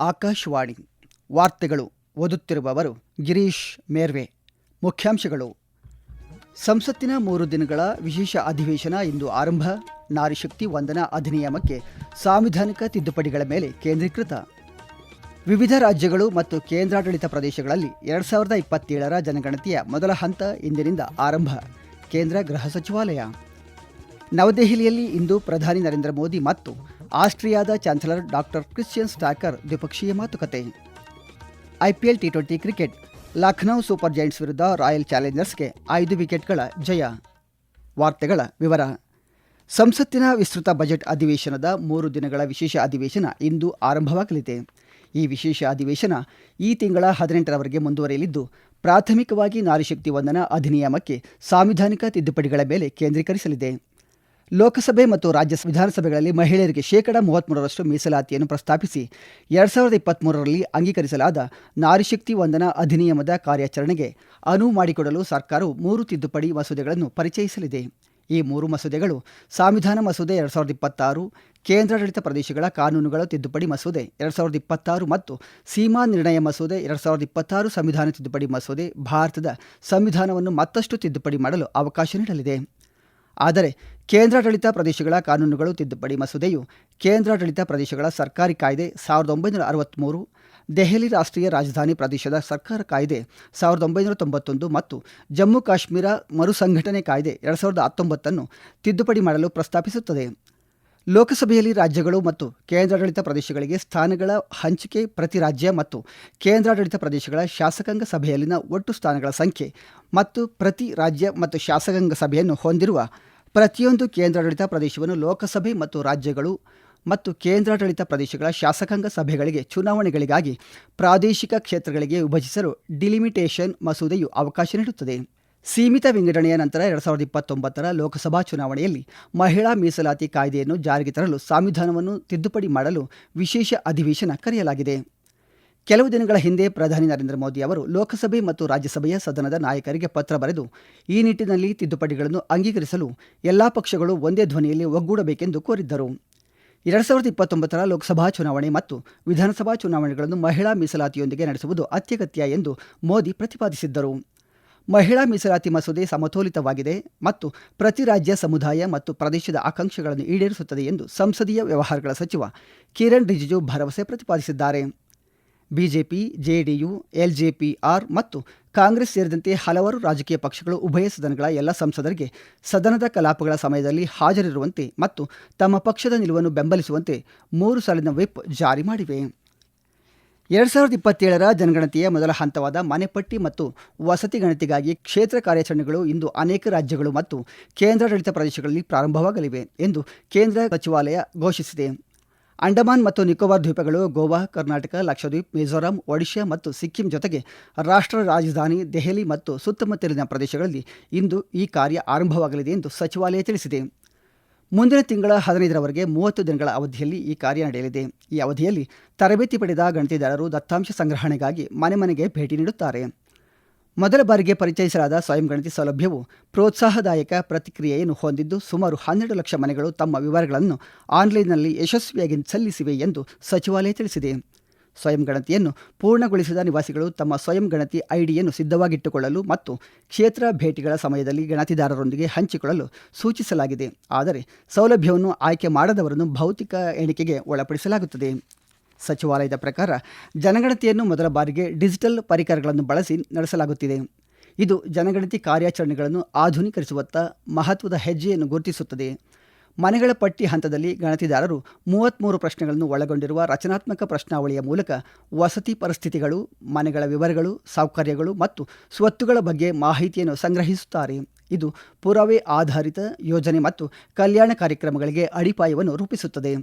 ಆಕಾಶವಾಣಿ ವಾರ್ತೆಗಳು. ಓದುತ್ತಿರುವವರು ಗಿರೀಶ್ ಮೇರ್ವೆ. ಮುಖ್ಯಾಂಶಗಳು. ಸಂಸತ್ತಿನ 3 ದಿನಗಳ ವಿಶೇಷ ಅಧಿವೇಶನ ಇಂದು ಆರಂಭ. ನಾರಿಶಕ್ತಿ ವಂದನಾ ಅಧಿನಿಯಮಕ್ಕೆ ಸಾಂವಿಧಾನಿಕ ತಿದ್ದುಪಡಿಗಳ ಮೇಲೆ ಕೇಂದ್ರೀಕೃತ. ವಿವಿಧ ರಾಜ್ಯಗಳು ಮತ್ತು ಕೇಂದ್ರಾಡಳಿತ ಪ್ರದೇಶಗಳಲ್ಲಿ 2027ರ ಜನಗಣತಿಯ ಮೊದಲ ಹಂತ ಇಂದಿನಿಂದ ಆರಂಭ. ಕೇಂದ್ರ ಗೃಹ ಸಚಿವಾಲಯ. ನವದೆಹಲಿಯಲ್ಲಿ ಇಂದು ಪ್ರಧಾನಿ ನರೇಂದ್ರ ಮೋದಿ ಮತ್ತು ಆಸ್ಟ್ರಿಯಾದ ಚಾನ್ಸಲರ್ ಡಾಕ್ಟರ್ ಕ್ರಿಶ್ಚಿಯನ್ ಸ್ಟಾಕರ್ ದ್ವಿಪಕ್ಷೀಯ ಮಾತುಕತೆ. IPL T20 cricket. Lucknow super Giants ವಿರುದ್ಧ ರಾಯಲ್ ಚಾಲೆಂಜರ್ಸ್ಗೆ 5 ವಿಕೆಟ್ಗಳ ಜಯ. ವಾರ್ತೆಗಳ ವಿವರ. ಸಂಸತ್ತಿನ ವಿಸ್ತೃತ ಬಜೆಟ್ ಅಧಿವೇಶನದ 3 ದಿನಗಳ ವಿಶೇಷ ಅಧಿವೇಶನ ಇಂದು ಆರಂಭವಾಗಲಿದೆ. ಈ ವಿಶೇಷ ಅಧಿವೇಶನ ಈ ತಿಂಗಳ 18ರವರೆಗೆ ಮುಂದುವರಿಯಲಿದ್ದು, ಪ್ರಾಥಮಿಕವಾಗಿ ನಾರಿಶಕ್ತಿ ವಂದನಾ ಅಧಿನಿಯಮಕ್ಕೆ ಸಾಂವಿಧಾನಿಕ ತಿದ್ದುಪಡಿಗಳ ಮೇಲೆ ಕೇಂದ್ರೀಕರಿಸಲಿದೆ. ಲೋಕಸಭೆ ಮತ್ತು ರಾಜ್ಯ ವಿಧಾನಸಭೆಗಳಲ್ಲಿ ಮಹಿಳೆಯರಿಗೆ 33% ಮೀಸಲಾತಿಯನ್ನು ಪ್ರಸ್ತಾಪಿಸಿ 2023ರಲ್ಲಿ ಅಂಗೀಕರಿಸಲಾದ ನಾರಿಶಕ್ತಿ ವಂದನಾ ಅಧಿನಿಯಮದ ಕಾರ್ಯಾಚರಣೆಗೆ ಅನುವು ಮಾಡಿಕೊಡಲು ಸರ್ಕಾರವು 3 ತಿದ್ದುಪಡಿ ಮಸೂದೆಗಳನ್ನು ಪರಿಚಯಿಸಲಿದೆ. ಈ 3 ಮಸೂದೆಗಳು ಸಂವಿಧಾನ ಮಸೂದೆ 2026, ಕೇಂದ್ರಾಡಳಿತ ಪ್ರದೇಶಗಳ ಕಾನೂನುಗಳ ತಿದ್ದುಪಡಿ ಮಸೂದೆ 2026 ಮತ್ತು ಸೀಮಾ ನಿರ್ಣಯ ಮಸೂದೆ 2026 ಸಂವಿಧಾನ ತಿದ್ದುಪಡಿ ಮಸೂದೆ ಭಾರತದ ಸಂವಿಧಾನವನ್ನು ಮತ್ತಷ್ಟು ತಿದ್ದುಪಡಿ ಮಾಡಲು ಅವಕಾಶ ನೀಡಲಿದೆ. ಆದರೆ ಕೇಂದ್ರಾಡಳಿತ ಪ್ರದೇಶಗಳ ಕಾನೂನುಗಳು ತಿದ್ದುಪಡಿ ಮಸೂದೆಯು ಕೇಂದ್ರಾಡಳಿತ ಪ್ರದೇಶಗಳ ಸರ್ಕಾರಿ ಕಾಯ್ದೆ 1963, ದೆಹಲಿ ರಾಷ್ಟ್ರೀಯ ರಾಜಧಾನಿ ಪ್ರದೇಶದ ಸರ್ಕಾರ ಕಾಯ್ದೆ 1991 ಮತ್ತು ಜಮ್ಮು ಕಾಶ್ಮೀರ ಮರುಸಂಘಟನೆ ಕಾಯ್ದೆ 2019 ತಿದ್ದುಪಡಿ ಮಾಡಲು ಪ್ರಸ್ತಾಪಿಸುತ್ತದೆ. ಲೋಕಸಭೆಯಲ್ಲಿ ರಾಜ್ಯಗಳು ಮತ್ತು ಕೇಂದ್ರಾಡಳಿತ ಪ್ರದೇಶಗಳಿಗೆ ಸ್ಥಾನಗಳ ಹಂಚಿಕೆ ಪ್ರತಿ ರಾಜ್ಯ ಮತ್ತು ಕೇಂದ್ರಾಡಳಿತ ಪ್ರದೇಶಗಳ ಶಾಸಕಾಂಗ ಸಭೆಯಲ್ಲಿನ ಒಟ್ಟು ಸ್ಥಾನಗಳ ಸಂಖ್ಯೆ ಮತ್ತು ಪ್ರತಿ ರಾಜ್ಯ ಮತ್ತು ಶಾಸಕಾಂಗ ಸಭೆಯನ್ನು ಹೊಂದಿರುವ ಪ್ರತಿಯೊಂದು ಕೇಂದ್ರಾಡಳಿತ ಪ್ರದೇಶವನ್ನು ಲೋಕಸಭೆ ಮತ್ತು ರಾಜ್ಯಗಳು ಮತ್ತು ಕೇಂದ್ರಾಡಳಿತ ಪ್ರದೇಶಗಳ ಶಾಸಕಾಂಗ ಸಭೆಗಳಿಗೆ ಚುನಾವಣೆಗಳಿಗಾಗಿ ಪ್ರಾದೇಶಿಕ ಕ್ಷೇತ್ರಗಳಿಗೆ ವಿಭಜಿಸಲು ಡಿಲಿಮಿಟೇಷನ್ ಮಸೂದೆಯು ಅವಕಾಶ ನೀಡುತ್ತದೆ. ಸೀಮಿತ ವಿಂಗಡಣೆಯ ನಂತರ 2029ರ ಲೋಕಸಭಾ ಚುನಾವಣೆಯಲ್ಲಿ ಮಹಿಳಾ ಮೀಸಲಾತಿ ಕಾಯ್ದೆಯನ್ನು ಜಾರಿಗೆ ತರಲು ಸಂವಿಧಾನವನ್ನು ತಿದ್ದುಪಡಿ ಮಾಡಲು ವಿಶೇಷ ಅಧಿವೇಶನ ಕರೆಯಲಾಗಿದೆ. ಕೆಲವು ದಿನಗಳ ಹಿಂದೆ ಪ್ರಧಾನಿ ನರೇಂದ್ರ ಮೋದಿ ಅವರು ಲೋಕಸಭೆ ಮತ್ತು ರಾಜ್ಯಸಭೆಯ ಸದನದ ನಾಯಕರಿಗೆ ಪತ್ರ ಬರೆದು ಈ ನಿಟ್ಟಿನಲ್ಲಿ ತಿದ್ದುಪಡಿಗಳನ್ನು ಅಂಗೀಕರಿಸಲು ಎಲ್ಲಾ ಪಕ್ಷಗಳು ಒಂದೇ ಧ್ವನಿಯಲ್ಲಿ ಒಗ್ಗೂಡಬೇಕೆಂದು ಕೋರಿದ್ದರು. 2029ರ ಲೋಕಸಭಾ ಚುನಾವಣೆ ಮತ್ತು ವಿಧಾನಸಭಾ ಚುನಾವಣೆಗಳನ್ನು ಮಹಿಳಾ ಮೀಸಲಾತಿಯೊಂದಿಗೆ ನಡೆಸುವುದು ಅತ್ಯಗತ್ಯ ಎಂದು ಮೋದಿ ಪ್ರತಿಪಾದಿಸಿದ್ದರು. ಮಹಿಳಾ ಮೀಸಲಾತಿ ಮಸೂದೆ ಸಮತೋಲಿತವಾಗಿದೆ ಮತ್ತು ಪ್ರತಿ ರಾಜ್ಯ, ಸಮುದಾಯ ಮತ್ತು ಪ್ರದೇಶದ ಆಕಾಂಕ್ಷೆಗಳನ್ನು ಈಡೇರಿಸುತ್ತದೆ ಎಂದು ಸಂಸದೀಯ ವ್ಯವಹಾರಗಳ ಸಚಿವ ಕಿರಣ್ ರಿಜಿಜು ಭರವಸೆ ಪ್ರತಿಪಾದಿಸಿದ್ದಾರೆ. ಬಿಜೆಪಿ, ಜೆಡಿಯು, ಎಲ್ಜೆಪಿ-ಆರ್ ಮತ್ತು ಕಾಂಗ್ರೆಸ್ ಸೇರಿದಂತೆ ಹಲವಾರು ರಾಜಕೀಯ ಪಕ್ಷಗಳು ಉಭಯ ಸದನಗಳ ಎಲ್ಲ ಸಂಸದರಿಗೆ ಸದನದ ಕಲಾಪಗಳ ಸಮಯದಲ್ಲಿ ಹಾಜರಿರುವಂತೆ ಮತ್ತು ತಮ್ಮ ಪಕ್ಷದ ನಿಲುವನ್ನು ಬೆಂಬಲಿಸುವಂತೆ 3 ಸಾಲಿನ ವಿಪ್ ಜಾರಿ ಮಾಡಿವೆ. 2027ರ ಜನಗಣತಿಯ ಮೊದಲ ಹಂತವಾದ ಮನೆಪಟ್ಟಿ ಮತ್ತು ವಸತಿ ಗಣತಿಗಾಗಿ ಕ್ಷೇತ್ರ ಕಾರ್ಯಾಚರಣೆಗಳು ಇಂದು ಅನೇಕ ರಾಜ್ಯಗಳು ಮತ್ತು ಕೇಂದ್ರಾಡಳಿತ ಪ್ರದೇಶಗಳಲ್ಲಿ ಪ್ರಾರಂಭವಾಗಲಿವೆ ಎಂದು ಕೇಂದ್ರ ಸಚಿವಾಲಯ ಘೋಷಿಸಿದೆ. ಅಂಡಮಾನ್ ಮತ್ತು ನಿಕೋಬಾರ್ ದ್ವೀಪಗಳು, ಗೋವಾ, ಕರ್ನಾಟಕ, ಲಕ್ಷದ್ವೀಪ್, ಮಿಜೋರಾಂ, ಒಡಿಶಾ ಮತ್ತು ಸಿಕ್ಕಿಂ ಜೊತೆಗೆ ರಾಷ್ಟ್ರ ರಾಜಧಾನಿ ದೆಹಲಿ ಮತ್ತು ಸುತ್ತಮುತ್ತಲಿನ ಪ್ರದೇಶಗಳಲ್ಲಿ ಇಂದು ಈ ಕಾರ್ಯ ಆರಂಭವಾಗಲಿದೆ ಎಂದು ಸಚಿವಾಲಯ ತಿಳಿಸಿದೆ. ಮುಂದಿನ ತಿಂಗಳ 15ರವರೆಗೆ 30 ದಿನಗಳ ಅವಧಿಯಲ್ಲಿ ಈ ಕಾರ್ಯ ನಡೆಯಲಿದೆ. ಈ ಅವಧಿಯಲ್ಲಿ ತರಬೇತಿ ಪಡೆದ ಗಣತಿದಾರರು ದತ್ತಾಂಶ ಸಂಗ್ರಹಣೆಗಾಗಿ ಮನೆ ಮನೆಗೆ ಭೇಟಿ ನೀಡುತ್ತಾರೆ. ಮೊದಲ ಬಾರಿಗೆ ಪರಿಚಯಿಸಲಾದ ಸ್ವಯಂ ಗಣತಿ ಸೌಲಭ್ಯವು ಪ್ರೋತ್ಸಾಹದಾಯಕ ಪ್ರತಿಕ್ರಿಯೆಯನ್ನು ಹೊಂದಿದ್ದು, ಸುಮಾರು 12 ಲಕ್ಷ ಮನೆಗಳು ತಮ್ಮ ವಿವರಗಳನ್ನು ಆನ್ಲೈನ್ನಲ್ಲಿ ಯಶಸ್ವಿಯಾಗಿ ಸಲ್ಲಿಸಿವೆ ಎಂದು ಸಚಿವಾಲಯ ತಿಳಿಸಿದೆ. ಸ್ವಯಂ ಗಣತಿಯನ್ನು ಪೂರ್ಣಗೊಳಿಸಿದ ನಿವಾಸಿಗಳು ತಮ್ಮ ಸ್ವಯಂ ಗಣತಿ ಐಡಿಯನ್ನು ಸಿದ್ಧವಾಗಿಟ್ಟುಕೊಳ್ಳಲು ಮತ್ತು ಕ್ಷೇತ್ರ ಭೇಟಿಗಳ ಸಮಯದಲ್ಲಿ ಗಣತಿದಾರರೊಂದಿಗೆ ಹಂಚಿಕೊಳ್ಳಲು ಸೂಚಿಸಲಾಗಿದೆ. ಆದರೆ ಸೌಲಭ್ಯವನ್ನು ಆಯ್ಕೆ ಮಾಡದವರನ್ನು ಭೌತಿಕ ಎಣಿಕೆಗೆ ಒಳಪಡಿಸಲಾಗುತ್ತದೆ. ಸಚಿವಾಲಯದ ಪ್ರಕಾರ ಜನಗಣತಿಯನ್ನು ಮೊದಲ ಬಾರಿಗೆ ಡಿಜಿಟಲ್ ಪರಿಕರಗಳನ್ನು ಬಳಸಿ ನಡೆಸಲಾಗುತ್ತಿದೆ. ಇದು ಜನಗಣತಿ ಕಾರ್ಯಾಚರಣೆಗಳನ್ನು ಆಧುನೀಕರಿಸುವತ್ತ ಮಹತ್ವದ ಹೆಜ್ಜೆಯನ್ನು ಗುರುತಿಸುತ್ತದೆ. ಮನೆಗಳ ಪಟ್ಟಿ ಹಂತದಲ್ಲಿ ಗಣತಿದಾರರು 33 ಪ್ರಶ್ನೆಗಳನ್ನು ಒಳಗೊಂಡಿರುವ ರಚನಾತ್ಮಕ ಪ್ರಶ್ನಾವಳಿಯ ಮೂಲಕ ವಸತಿ ಪರಿಸ್ಥಿತಿಗಳು, ಮನೆಗಳ ವಿವರಗಳು, ಸೌಕರ್ಯಗಳು ಮತ್ತು ಸ್ವತ್ತುಗಳ ಬಗ್ಗೆ ಮಾಹಿತಿಯನ್ನು ಸಂಗ್ರಹಿಸುತ್ತಾರೆ. ಇದು ಪುರಾವೆ ಆಧಾರಿತ ಯೋಜನೆ ಮತ್ತು ಕಲ್ಯಾಣ ಕಾರ್ಯಕ್ರಮಗಳಿಗೆ ಅಡಿಪಾಯವನ್ನು ರೂಪಿಸುತ್ತದೆ.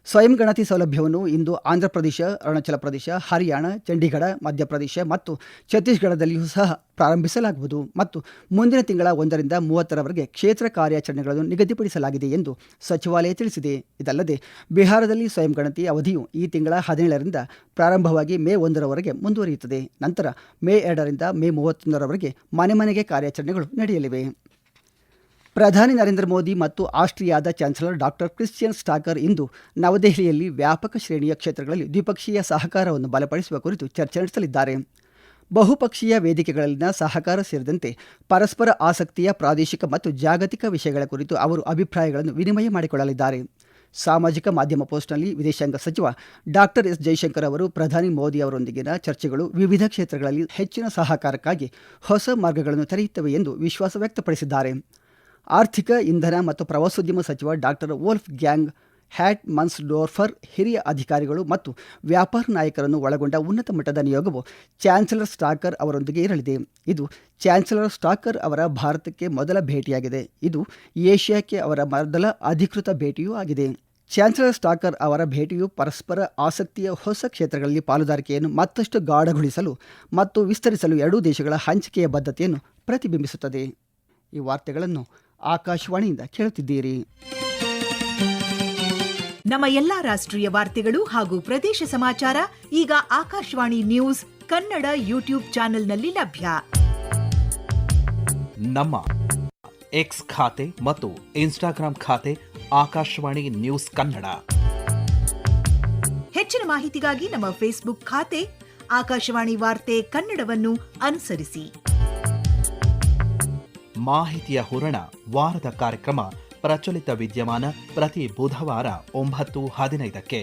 ಸ್ವಯಂ ಗಣತಿ ಸೌಲಭ್ಯವನ್ನು ಇಂದು ಆಂಧ್ರಪ್ರದೇಶ, ಅರುಣಾಚಲ ಪ್ರದೇಶ, ಹರಿಯಾಣ, ಚಂಡೀಗಢ, ಮಧ್ಯಪ್ರದೇಶ ಮತ್ತು ಛತ್ತೀಸ್ಗಢದಲ್ಲಿಯೂ ಸಹ ಪ್ರಾರಂಭಿಸಲಾಗುವುದು ಮತ್ತು ಮುಂದಿನ ತಿಂಗಳ 1ರಿಂದ 30ರವರೆಗೆ ಕ್ಷೇತ್ರ ಕಾರ್ಯಾಚರಣೆಗಳನ್ನು ನಿಗದಿಪಡಿಸಲಾಗಿದೆ ಎಂದು ಸಚಿವಾಲಯ ತಿಳಿಸಿದೆ. ಇದಲ್ಲದೆ ಬಿಹಾರದಲ್ಲಿ ಸ್ವಯಂ ಗಣತಿ ಅವಧಿಯು ಈ ತಿಂಗಳ 17ರಿಂದ ಪ್ರಾರಂಭವಾಗಿ ಮೇ 1ರವರೆಗೆ ಮುಂದುವರಿಯುತ್ತದೆ. ನಂತರ ಮೇ 2ರಿಂದ ಮೇ 31ರವರೆಗೆ ಮನೆ ಮನೆಗೆ ಕಾರ್ಯಾಚರಣೆಗಳು ನಡೆಯಲಿವೆ. ಪ್ರಧಾನಿ ನರೇಂದ್ರ ಮೋದಿ ಮತ್ತು ಆಸ್ಟ್ರಿಯಾದ ಚಾನ್ಸಲರ್ ಡಾಕ್ಟರ್ ಕ್ರಿಶ್ಚಿಯನ್ ಸ್ಟಾಕರ್ ಇಂದು ನವದೆಹಲಿಯಲ್ಲಿ ವ್ಯಾಪಕ ಶ್ರೇಣಿಯ ಕ್ಷೇತ್ರಗಳಲ್ಲಿ ದ್ವಿಪಕ್ಷೀಯ ಸಹಕಾರವನ್ನು ಬಲಪಡಿಸುವ ಕುರಿತು ಚರ್ಚೆ ನಡೆಸಲಿದ್ದಾರೆ. ಬಹುಪಕ್ಷೀಯ ವೇದಿಕೆಗಳಲ್ಲಿನ ಸಹಕಾರ ಸೇರಿದಂತೆ ಪರಸ್ಪರ ಆಸಕ್ತಿಯ ಪ್ರಾದೇಶಿಕ ಮತ್ತು ಜಾಗತಿಕ ವಿಷಯಗಳ ಕುರಿತು ಅವರು ಅಭಿಪ್ರಾಯಗಳನ್ನು ವಿನಿಮಯ ಮಾಡಿಕೊಳ್ಳಲಿದ್ದಾರೆ. ಸಾಮಾಜಿಕ ಮಾಧ್ಯಮ ಪೋಸ್ಟ್ನಲ್ಲಿ ವಿದೇಶಾಂಗ ಸಚಿವ ಡಾಕ್ಟರ್ ಎಸ್ ಜೈಶಂಕರ್ ಅವರು ಪ್ರಧಾನಿ ಮೋದಿ ಅವರೊಂದಿಗಿನ ಚರ್ಚೆಗಳು ವಿವಿಧ ಕ್ಷೇತ್ರಗಳಲ್ಲಿ ಹೆಚ್ಚಿನ ಸಹಕಾರಕ್ಕಾಗಿ ಹೊಸ ಮಾರ್ಗಗಳನ್ನು ತೆರೆಯುತ್ತವೆ ಎಂದು ವಿಶ್ವಾಸ ವ್ಯಕ್ತಪಡಿಸಿದ್ದಾರೆ. ಆರ್ಥಿಕ, ಇಂಧನ ಮತ್ತು ಪ್ರವಾಸೋದ್ಯಮ ಸಚಿವ ಡಾಕ್ಟರ್ ವೋಲ್ಫ್ ಗ್ಯಾಂಗ್ ಹ್ಯಾಟ್ ಮನ್ಸ್ಡೋರ್ಫರ್ ಹಿರಿಯ ಅಧಿಕಾರಿಗಳು ಮತ್ತು ವ್ಯಾಪಾರ ನಾಯಕರನ್ನು ಒಳಗೊಂಡ ಉನ್ನತ ಮಟ್ಟದ ನಿಯೋಗವು ಚಾನ್ಸಲರ್ ಸ್ಟಾಕರ್ ಅವರೊಂದಿಗೆ ಇರಲಿದೆ. ಇದು ಚಾನ್ಸಲರ್ ಸ್ಟಾಕರ್ ಅವರ ಭಾರತಕ್ಕೆ ಮೊದಲ ಭೇಟಿಯಾಗಿದೆ. ಇದು ಏಷ್ಯಾಕ್ಕೆ ಅವರ ಮೊದಲ ಅಧಿಕೃತ ಭೇಟಿಯೂ ಆಗಿದೆ. ಚಾನ್ಸಲರ್ ಸ್ಟಾಕರ್ ಅವರ ಭೇಟಿಯು ಪರಸ್ಪರ ಆಸಕ್ತಿಯ ಹೊಸ ಕ್ಷೇತ್ರಗಳಲ್ಲಿ ಪಾಲುದಾರಿಕೆಯನ್ನು ಮತ್ತಷ್ಟು ಗಾಢಗೊಳಿಸಲು ಮತ್ತು ವಿಸ್ತರಿಸಲು ಎರಡೂ ದೇಶಗಳ ಹಂಚಿಕೆಯ ಬದ್ಧತೆಯನ್ನು ಪ್ರತಿಬಿಂಬಿಸುತ್ತದೆ. ಈ ವಾರ್ತೆಗಳನ್ನು ಆಕಾಶವಾಣಿಯಿಂದ ಕೇಳುತ್ತಿದ್ದೀರಿ. ನಮ್ಮ ಎಲ್ಲಾ ರಾಷ್ಟ್ರೀಯ ವಾರ್ತೆಗಳು ಹಾಗೂ ಪ್ರದೇಶ ಸಮಾಚಾರ ಈಗ ಆಕಾಶವಾಣಿ ನ್ಯೂಸ್ ಕನ್ನಡ ಯೂಟ್ಯೂಬ್ ಚಾನೆಲ್ನಲ್ಲಿ ಲಭ್ಯ. ನಮ್ಮ ಎಕ್ಸ್ ಖಾತೆ ಮತ್ತು ಇನ್ಸ್ಟಾಗ್ರಾಂ ಖಾತೆ ಆಕಾಶವಾಣಿ ನ್ಯೂಸ್ ಕನ್ನಡ. ಹೆಚ್ಚಿನ ಮಾಹಿತಿಗಾಗಿ ನಮ್ಮ ಫೇಸ್ಬುಕ್ ಖಾತೆ ಆಕಾಶವಾಣಿ ವಾರ್ತೆ ಕನ್ನಡವನ್ನು ಅನುಸರಿಸಿ. ಮಾಹಿತಿಯ ಹೂರಣ ವಾರದ ಕಾರ್ಯಕ್ರಮ ಪ್ರಚಲಿತ ವಿದ್ಯಮಾನ ಪ್ರತಿ ಬುಧವಾರ 9:15ಕ್ಕೆ.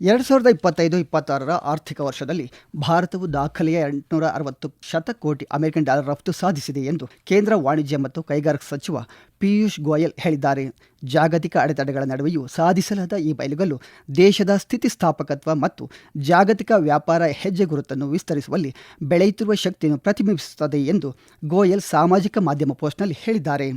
2025-26 ಆರ್ಥಿಕ ವರ್ಷದಲ್ಲಿ ಭಾರತವು ದಾಖಲೆಯ $860 ಶತಕೋಟಿ ಅಮೆರಿಕನ್ ಡಾಲರ್ ರಫ್ತು ಸಾಧಿಸಿದೆ ಎಂದು ಕೇಂದ್ರ ವಾಣಿಜ್ಯ ಮತ್ತು ಕೈಗಾರಿಕಾ ಸಚಿವ ಪಿಯೂಷ್ ಗೋಯಲ್ ಹೇಳಿದ್ದಾರೆ. ಜಾಗತಿಕ ಅಡೆತಡೆಗಳ ನಡುವೆಯೂ ಸಾಧಿಸಲಾದ ಈ ಮೈಲುಗಲ್ಲು ದೇಶದ ಸ್ಥಿತಿಸ್ಥಾಪಕತ್ವ ಮತ್ತು ಜಾಗತಿಕ ವ್ಯಾಪಾರ ಹೆಜ್ಜೆಗುರುತನ್ನು ವಿಸ್ತರಿಸುವಲ್ಲಿ ಬೆಳೆಯುತ್ತಿರುವ ಶಕ್ತಿಯನ್ನು ಪ್ರತಿಬಿಂಬಿಸುತ್ತದೆ ಎಂದು ಗೋಯಲ್ ಸಾಮಾಜಿಕ ಮಾಧ್ಯಮ ಪೋಸ್ಟ್ನಲ್ಲಿ ಹೇಳಿದ್ದಾರೆ.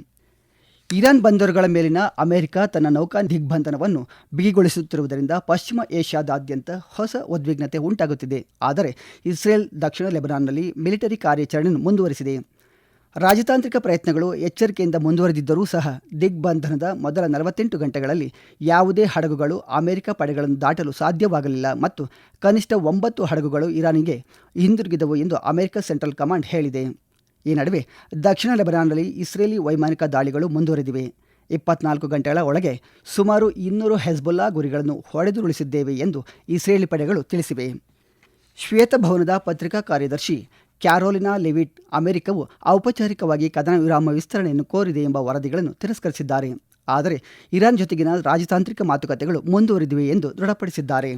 ಇರಾನ್ ಬಂದರುಗಳ ಮೇಲಿನ ಅಮೆರಿಕ ತನ್ನ ನೌಕಾ ದಿಗ್ಬಂಧನವನ್ನು ಬಿಗಿಗೊಳಿಸುತ್ತಿರುವುದರಿಂದ ಪಶ್ಚಿಮ ಏಷ್ಯಾದಾದ್ಯಂತ ಹೊಸ ಉದ್ವಿಗ್ನತೆ ಉಂಟಾಗುತ್ತಿದೆ. ಆದರೆ ಇಸ್ರೇಲ್ ದಕ್ಷಿಣ ಲೆಬನಾನ್ನಲ್ಲಿ ಮಿಲಿಟರಿ ಕಾರ್ಯಾಚರಣೆಯನ್ನು ಮುಂದುವರಿಸಿದೆ. ರಾಜತಾಂತ್ರಿಕ ಪ್ರಯತ್ನಗಳು ಎಚ್ಚರಿಕೆಯಿಂದ ಮುಂದುವರೆದಿದ್ದರೂ ಸಹ ದಿಗ್ಬಂಧನದ ಮೊದಲ 48 ಗಂಟೆಗಳಲ್ಲಿ ಯಾವುದೇ ಹಡಗುಗಳು ಅಮೆರಿಕ ಪಡೆಗಳನ್ನು ದಾಟಲು ಸಾಧ್ಯವಾಗಲಿಲ್ಲ ಮತ್ತು ಕನಿಷ್ಠ 9 ಹಡಗುಗಳು ಇರಾನಿಗೆ ಹಿಂದಿರುಗಿದವು ಎಂದು ಅಮೆರಿಕ ಸೆಂಟ್ರಲ್ ಕಮಾಂಡ್ ಹೇಳಿದೆ. ಈ ನಡುವೆ ದಕ್ಷಿಣ ಲೆಬನಾನ್ನಲ್ಲಿ ಇಸ್ರೇಲಿ ವೈಮಾನಿಕ ದಾಳಿಗಳು ಮುಂದುವರೆದಿವೆ. 24 ಗಂಟೆಗಳ ಒಳಗೆ ಸುಮಾರು 200 ಹೆಜ್ಬುಲ್ಲಾ ಗುರಿಗಳನ್ನು ಹೊಡೆದುರುಳಿಸಿದ್ದೇವೆ ಎಂದು ಇಸ್ರೇಲಿ ಪಡೆಗಳು ತಿಳಿಸಿವೆ. ಶ್ವೇತಭವನದ ಪತ್ರಿಕಾ ಕಾರ್ಯದರ್ಶಿ ಕ್ಯಾರೋಲಿನಾ ಲೆವಿಟ್ ಅಮೆರಿಕವು ಔಪಚಾರಿಕವಾಗಿ ಕದನ ವಿರಾಮ ವಿಸ್ತರಣೆಯನ್ನು ಕೋರಿದೆ ಎಂಬ ವರದಿಗಳನ್ನು ತಿರಸ್ಕರಿಸಿದ್ದಾರೆ. ಆದರೆ ಇರಾನ್ ಜೊತೆಗಿನ ರಾಜತಾಂತ್ರಿಕ ಮಾತುಕತೆಗಳು ಮುಂದುವರಿದಿವೆ ಎಂದು ದೃಢಪಡಿಸಿದ್ದಾರೆ.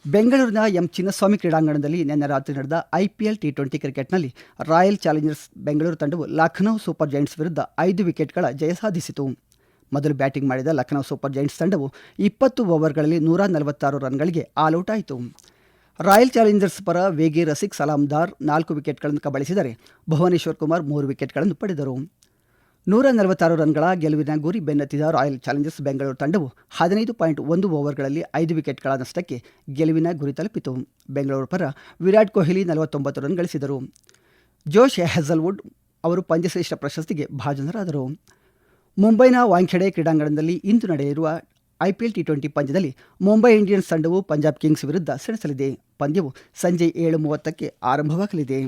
ಬೆಂಗಳೂರಿನ ಎಂ ಚಿನ್ನಸ್ವಾಮಿ ಕ್ರೀಡಾಂಗಣದಲ್ಲಿ ನಿನ್ನೆ ರಾತ್ರಿ ನಡೆದ IPL T20 ಕ್ರಿಕೆಟ್ನಲ್ಲಿ ರಾಯಲ್ ಚಾಲೆಂಜರ್ಸ್ ಬೆಂಗಳೂರು ತಂಡವು ಲಖನೌ ಸೂಪರ್ ಜೈಂಟ್ಸ್ ವಿರುದ್ಧ 5 ವಿಕೆಟ್ಗಳ ಜಯ ಸಾಧಿಸಿತು. ಮೊದಲು ಬ್ಯಾಟಿಂಗ್ ಮಾಡಿದ ಲಖನೌ ಸೂಪರ್ ಜೈಂಟ್ಸ್ ತಂಡವು 20 ಓವರ್ಗಳಲ್ಲಿ 146 ರನ್ಗಳಿಗೆ ಆಲ್ಔಟ್ ಆಯಿತು. ರಾಯಲ್ ಚಾಲೆಂಜರ್ಸ್ ಪರ ವೇಗಿ ರಸಿಕ್ ಸಲಾಮ್ದಾರ್ 4 ವಿಕೆಟ್ಗಳನ್ನು ಕಬಳಿಸಿದರೆ ಭುವನೇಶ್ವರ್ ಕುಮಾರ್ 3 ವಿಕೆಟ್ಗಳನ್ನು ಪಡೆದರು. 146 ರನ್ಗಳ ಗೆಲುವಿನ ಗುರಿ ಬೆನ್ನತ್ತಿದ ರಾಯಲ್ ಚಾಲೆಂಜರ್ಸ್ ಬೆಂಗಳೂರು ತಂಡವು 15.1 ಓವರ್ಗಳಲ್ಲಿ 5 ವಿಕೆಟ್ಗಳ ನಷ್ಟಕ್ಕೆ ಗೆಲುವಿನ ಗುರಿ ತಲುಪಿತು. ಬೆಂಗಳೂರು ಪರ ವಿರಾಟ್ ಕೊಹ್ಲಿ 49 ರನ್ ಗಳಿಸಿದರು. ಜೋಶ್ ಹೆಝಲ್ವುಡ್ ಅವರು ಪಂದ್ಯಶ್ರೇಷ್ಠ ಪ್ರಶಸ್ತಿಗೆ ಭಾಜನರಾದರು. ಮುಂಬೈನ ವಾಂಖೆಡೆ ಕ್ರೀಡಾಂಗಣದಲ್ಲಿ ಇಂದು ನಡೆಯಲಿರುವ IPL T20 ಪಂದ್ಯದಲ್ಲಿ ಮುಂಬೈ ಇಂಡಿಯನ್ಸ್ ತಂಡವು ಪಂಜಾಬ್ ಕಿಂಗ್ಸ್ ವಿರುದ್ಧ ಸೆಣಸಲಿದೆ. ಪಂದ್ಯವು ಸಂಜೆ 7:30ಕ್ಕೆ ಆರಂಭವಾಗಲಿದೆ.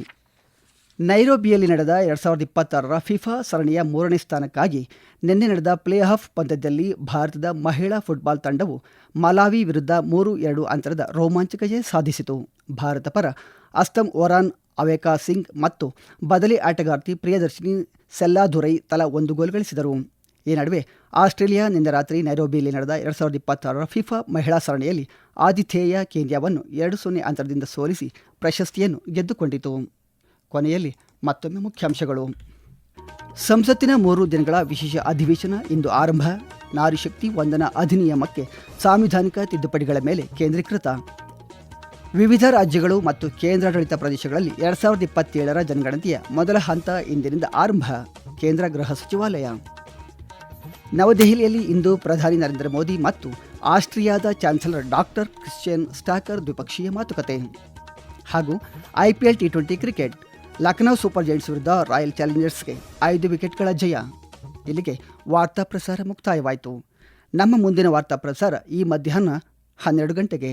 ನೈರೋಬಿಯಲ್ಲಿ ನಡೆದ 2026 ಫಿಫಾ ಸರಣಿಯ 3ನೇ ಸ್ಥಾನಕ್ಕಾಗಿ ನಿನ್ನೆ ನಡೆದ ಪ್ಲೇ ಆಫ್ ಪಂದ್ಯದಲ್ಲಿ ಭಾರತದ ಮಹಿಳಾ ಫುಟ್ಬಾಲ್ ತಂಡವು ಮಲಾವಿ ವಿರುದ್ಧ 3-2 ಅಂತರದ ರೋಮಾಂಚಕ ಜಯ ಸಾಧಿಸಿತು. ಭಾರತ ಪರ ಅಸ್ತಮ್ ಓರಾನ್, ಅವೇಕಾ ಸಿಂಗ್ ಮತ್ತು ಬದಲಿ ಆಟಗಾರ್ತಿ ಪ್ರಿಯದರ್ಶಿನಿ ಸೆಲ್ಲಾದುರೈ ತಲಾ 1 ಗೋಲ್ ಗಳಿಸಿದರು. ಈ ನಡುವೆ ಆಸ್ಟ್ರೇಲಿಯಾ ನಿನ್ನೆ ರಾತ್ರಿ ನೈರೋಬಿಯಲ್ಲಿ ನಡೆದ 2026 ಫಿಫಾ ಮಹಿಳಾ ಸರಣಿಯಲ್ಲಿ ಆತಿಥೇಯ ಕೇನ್ಯಾವನ್ನು 2-0 ಅಂತರದಿಂದ ಸೋಲಿಸಿ ಪ್ರಶಸ್ತಿಯನ್ನು ಗೆದ್ದುಕೊಂಡಿತು. ಕೊನೆಯಲ್ಲಿ ಮತ್ತೊಮ್ಮೆ ಮುಖ್ಯಾಂಶಗಳು. ಸಂಸತ್ತಿನ 3 ದಿನಗಳ ವಿಶೇಷ ಅಧಿವೇಶನ ಇಂದು ಆರಂಭ. ನಾರಿಶಕ್ತಿ ವಂದನಾ ಅಧಿನಿಯಮಕ್ಕೆ ಸಾಂವಿಧಾನಿಕ ತಿದ್ದುಪಡಿಗಳ ಮೇಲೆ ಕೇಂದ್ರೀಕೃತ. ವಿವಿಧ ರಾಜ್ಯಗಳು ಮತ್ತು ಕೇಂದ್ರಾಡಳಿತ ಪ್ರದೇಶಗಳಲ್ಲಿ 2027 ಜನಗಣತಿಯ ಮೊದಲ ಹಂತ ಇಂದಿನಿಂದ ಆರಂಭ. ಕೇಂದ್ರ ಗೃಹ ಸಚಿವಾಲಯ. ನವದೆಹಲಿಯಲ್ಲಿ ಇಂದು ಪ್ರಧಾನಿ ನರೇಂದ್ರ ಮೋದಿ ಮತ್ತು ಆಸ್ಟ್ರಿಯಾದ ಚಾನ್ಸಲರ್ ಡಾಕ್ಟರ್ ಕ್ರಿಶ್ಚಿಯನ್ ಸ್ಟಾಕರ್ ದ್ವಿಪಕ್ಷೀಯ ಮಾತುಕತೆ. ಹಾಗೂ IPL T20 cricket, Lucknow super Giants ವಿರುದ್ಧ ರಾಯಲ್ ಚಾಲೆಂಜರ್ಸ್ಗೆ 5 ವಿಕೆಟ್ಗಳ ಜಯ. ಇಲ್ಲಿಗೆ ವಾರ್ತಾ ಪ್ರಸಾರ ಮುಕ್ತಾಯವಾಯಿತು. ನಮ್ಮ ಮುಂದಿನ ವಾರ್ತಾ ಪ್ರಸಾರ ಈ ಮಧ್ಯಾಹ್ನ 12 ಗಂಟೆಗೆ.